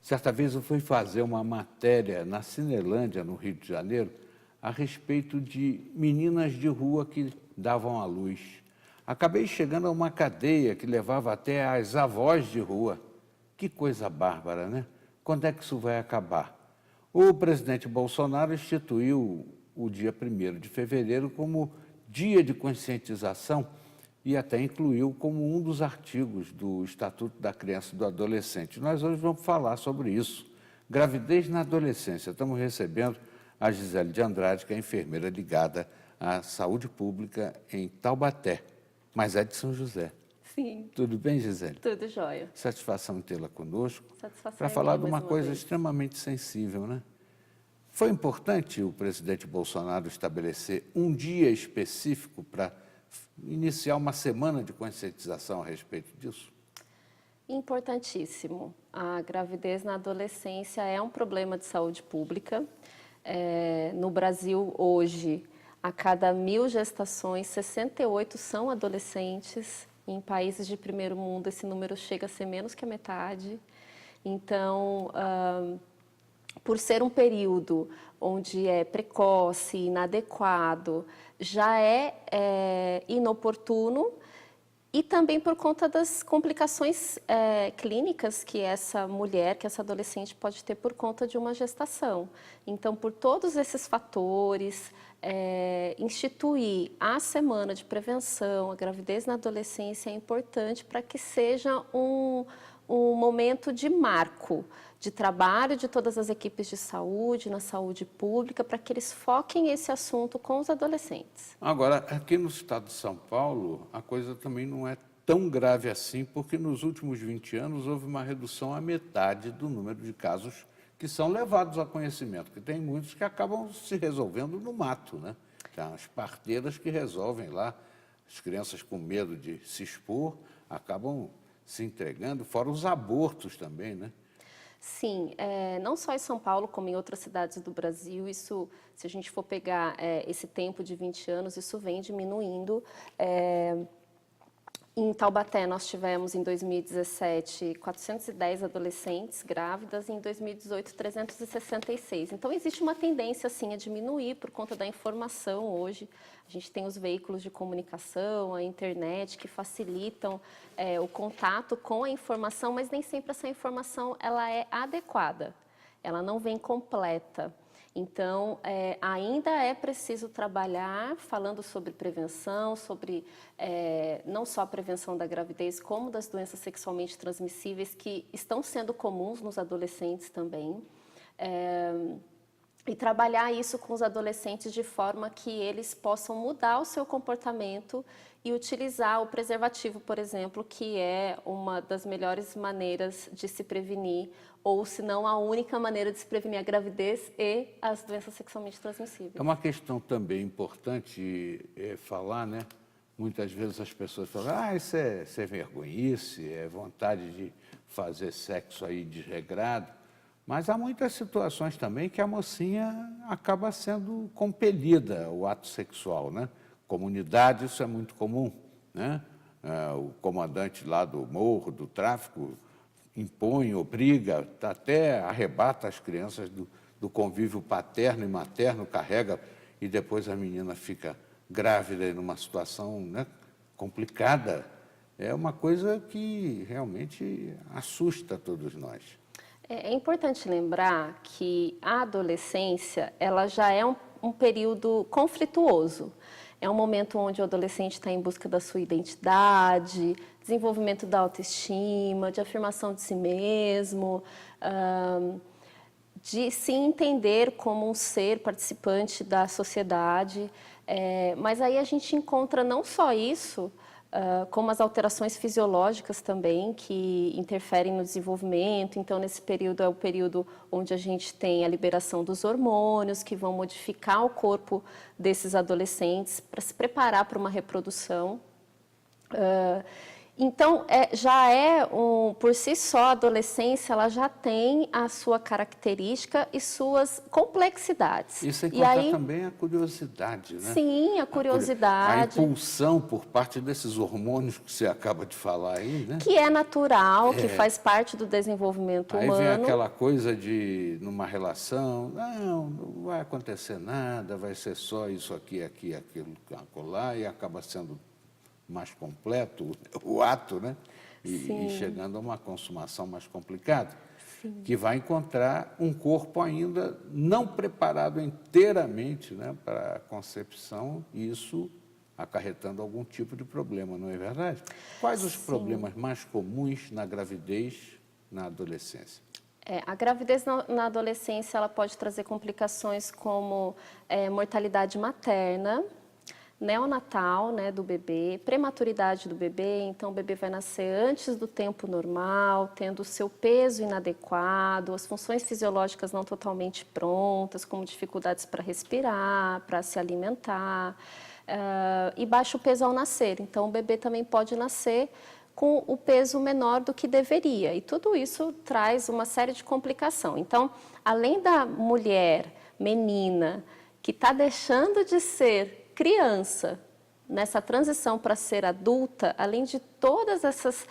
Certa vez eu fui fazer uma matéria na Cinelândia, no Rio de Janeiro, a respeito de meninas de rua que davam à luz. Acabei chegando a uma cadeia que levava até as avós de rua. Que coisa bárbara, né? Quando é que isso vai acabar? O presidente Bolsonaro instituiu o dia 1º de fevereiro como dia de conscientização e até incluiu como um dos artigos do Estatuto da Criança e do Adolescente. Nós hoje vamos falar sobre isso. Gravidez na adolescência. Estamos recebendo a Gisele de Andrade, que é enfermeira ligada à saúde pública em Taubaté, mas é de São José. Sim. Tudo bem, Gisele? Tudo jóia. Satisfação em tê-la conosco. Satisfação Para é falar minha, de uma mais coisa vez. extremamente sensível, né? Foi importante o presidente Bolsonaro estabelecer um dia específico para iniciar uma semana de conscientização a respeito disso? Importantíssimo. A gravidez na adolescência é um problema de saúde pública. No Brasil, hoje, a cada 1.000 gestações, 68 são adolescentes. Em países de primeiro mundo, esse número chega a ser menos que a metade. Então, por ser um período onde é precoce, inadequado, já é inoportuno, e também por conta das complicações clínicas que essa mulher, que essa adolescente pode ter por conta de uma gestação. Então, por todos esses fatores, instituir a semana de prevenção, a gravidez na adolescência é importante para que seja um momento de marco, de trabalho de todas as equipes de saúde, na saúde pública, para que eles foquem esse assunto com os adolescentes. Agora, aqui no estado de São Paulo, a coisa também não é tão grave assim, porque nos últimos 20 anos houve uma redução à metade do número de casos que são levados a conhecimento, que tem muitos que acabam se resolvendo no mato, né? Tem as parteiras que resolvem lá, as crianças com medo de se expor, acabam se entregando, fora os abortos também, né? Sim, não só em São Paulo, como em outras cidades do Brasil, isso, se a gente for pegar esse tempo de 20 anos, isso vem diminuindo. Em Taubaté, nós tivemos, em 2017, 410 adolescentes grávidas e, em 2018, 366. Então, existe uma tendência, sim, a diminuir por conta da informação hoje. A gente tem os veículos de comunicação, a internet, que facilitam o contato com a informação, mas nem sempre essa informação ela é adequada, ela não vem completa. Então, ainda é preciso trabalhar falando sobre prevenção, sobre não só a prevenção da gravidez, como das doenças sexualmente transmissíveis, que estão sendo comuns nos adolescentes também. E trabalhar isso com os adolescentes de forma que eles possam mudar o seu comportamento e utilizar o preservativo, por exemplo, que é uma das melhores maneiras de se prevenir, ou se não a única maneira de se prevenir a gravidez e as doenças sexualmente transmissíveis. É uma questão também importante falar, né? Muitas vezes as pessoas falam, isso é vergonhice, é vontade de fazer sexo aí desregrado. Mas há muitas situações também que a mocinha acaba sendo compelida ao ato sexual, né? Comunidade, isso é muito comum, né? O comandante lá do morro, do tráfico, impõe, obriga, até arrebata as crianças do convívio paterno e materno, carrega, e depois a menina fica grávida e numa situação, né, complicada. É uma coisa que realmente assusta todos nós. É importante lembrar que a adolescência ela já é um período conflituoso. É um momento onde o adolescente está em busca da sua identidade, desenvolvimento da autoestima, de afirmação de si mesmo, de se entender como um ser participante da sociedade. Mas aí a gente encontra não só isso, como as alterações fisiológicas também, que interferem no desenvolvimento. Então, nesse período é o período onde a gente tem a liberação dos hormônios, que vão modificar o corpo desses adolescentes para se preparar para uma reprodução. Então, por si só, a adolescência ela já tem a sua característica e suas complexidades. E sem E contar aí, também a curiosidade, né? sim, a A curiosidade, impulsão por parte desses hormônios que você acaba de falar aí, né? que é natural, que faz parte do desenvolvimento Aí vem humano. aquela coisa de, numa relação, não vai acontecer nada, vai ser só isso aqui, aquilo, acolá, e acaba sendo mais completo o ato, né? E chegando a uma consumação mais complicada, que vai encontrar um corpo ainda não preparado inteiramente, né, para a concepção, e isso acarretando algum tipo de problema, não é verdade? Quais os problemas mais comuns na gravidez na adolescência? A gravidez na adolescência ela pode trazer complicações como mortalidade materna, neonatal, né, do bebê, prematuridade do bebê, então o bebê vai nascer antes do tempo normal, tendo o seu peso inadequado, as funções fisiológicas não totalmente prontas, como dificuldades para respirar, para se alimentar, e baixo peso ao nascer. Então o bebê também pode nascer com o peso menor do que deveria, e tudo isso traz uma série de complicações. Então, além da mulher, menina, que está deixando de ser criança, nessa transição para ser adulta, além de todas essas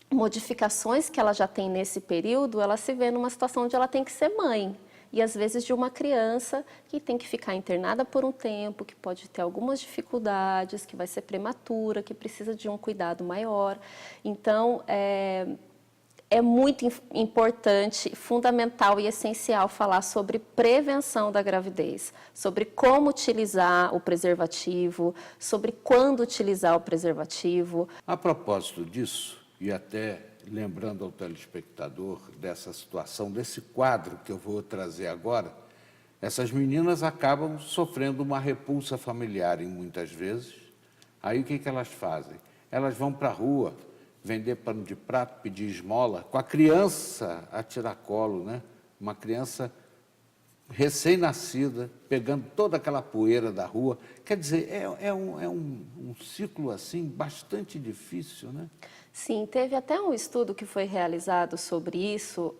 modificações que ela já tem nesse período, ela se vê numa situação onde ela tem que ser mãe. E às vezes de uma criança que tem que ficar internada por um tempo, que pode ter algumas dificuldades, que vai ser prematura, que precisa de um cuidado maior. Então, é muito importante, fundamental e essencial falar sobre prevenção da gravidez, sobre como utilizar o preservativo, sobre quando utilizar o preservativo. A propósito disso, e até lembrando ao telespectador dessa situação, desse quadro que eu vou trazer agora, essas meninas acabam sofrendo uma repulsa familiar, muitas vezes. Aí o que elas fazem? Elas vão para a rua vender pano de prato, pedir esmola, com a criança a tiracolo, né? Uma criança recém-nascida, pegando toda aquela poeira da rua. Quer dizer, é um ciclo assim bastante difícil, né? Sim, teve até um estudo que foi realizado sobre isso,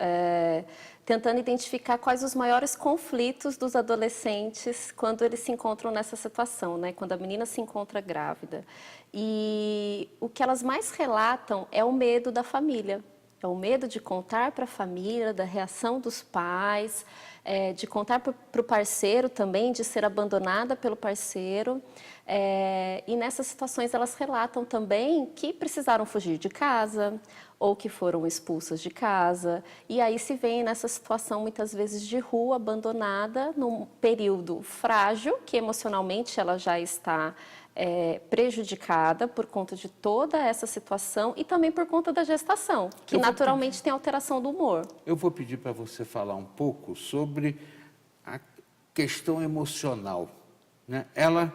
tentando identificar quais os maiores conflitos dos adolescentes quando eles se encontram nessa situação, né? Quando a menina se encontra grávida. E o que elas mais relatam é o medo da família. É o medo de contar para a família, da reação dos pais, de contar para o parceiro também, de ser abandonada pelo parceiro. E nessas situações elas relatam também que precisaram fugir de casa ou que foram expulsas de casa. E aí se vê nessa situação muitas vezes de rua, abandonada, num período frágil, que emocionalmente ela já está prejudicada por conta de toda essa situação e também por conta da gestação, que naturalmente tem alteração do humor. Eu vou pedir para você falar um pouco sobre a questão emocional, né? Ela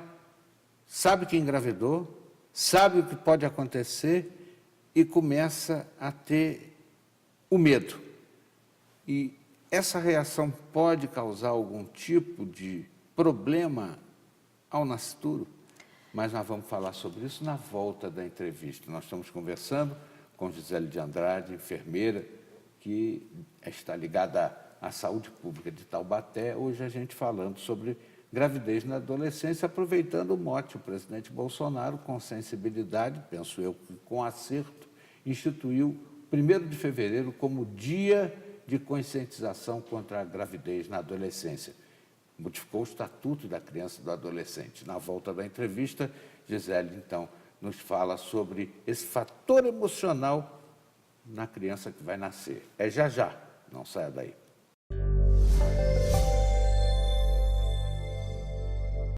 sabe que engravidou, sabe o que pode acontecer e começa a ter o medo. E essa reação pode causar algum tipo de problema ao nascituro? Mas nós vamos falar sobre isso na volta da entrevista. Nós estamos conversando com Gisele de Andrade, enfermeira, que está ligada à saúde pública de Taubaté. Hoje a gente falando sobre gravidez na adolescência, aproveitando o mote. O presidente Bolsonaro, com sensibilidade, penso eu, com acerto, instituiu 1º de fevereiro como Dia de Conscientização contra a Gravidez na Adolescência. Modificou o Estatuto da Criança e do Adolescente. Na volta da entrevista, Gisele, então, nos fala sobre esse fator emocional na criança que vai nascer. É já já, não saia daí.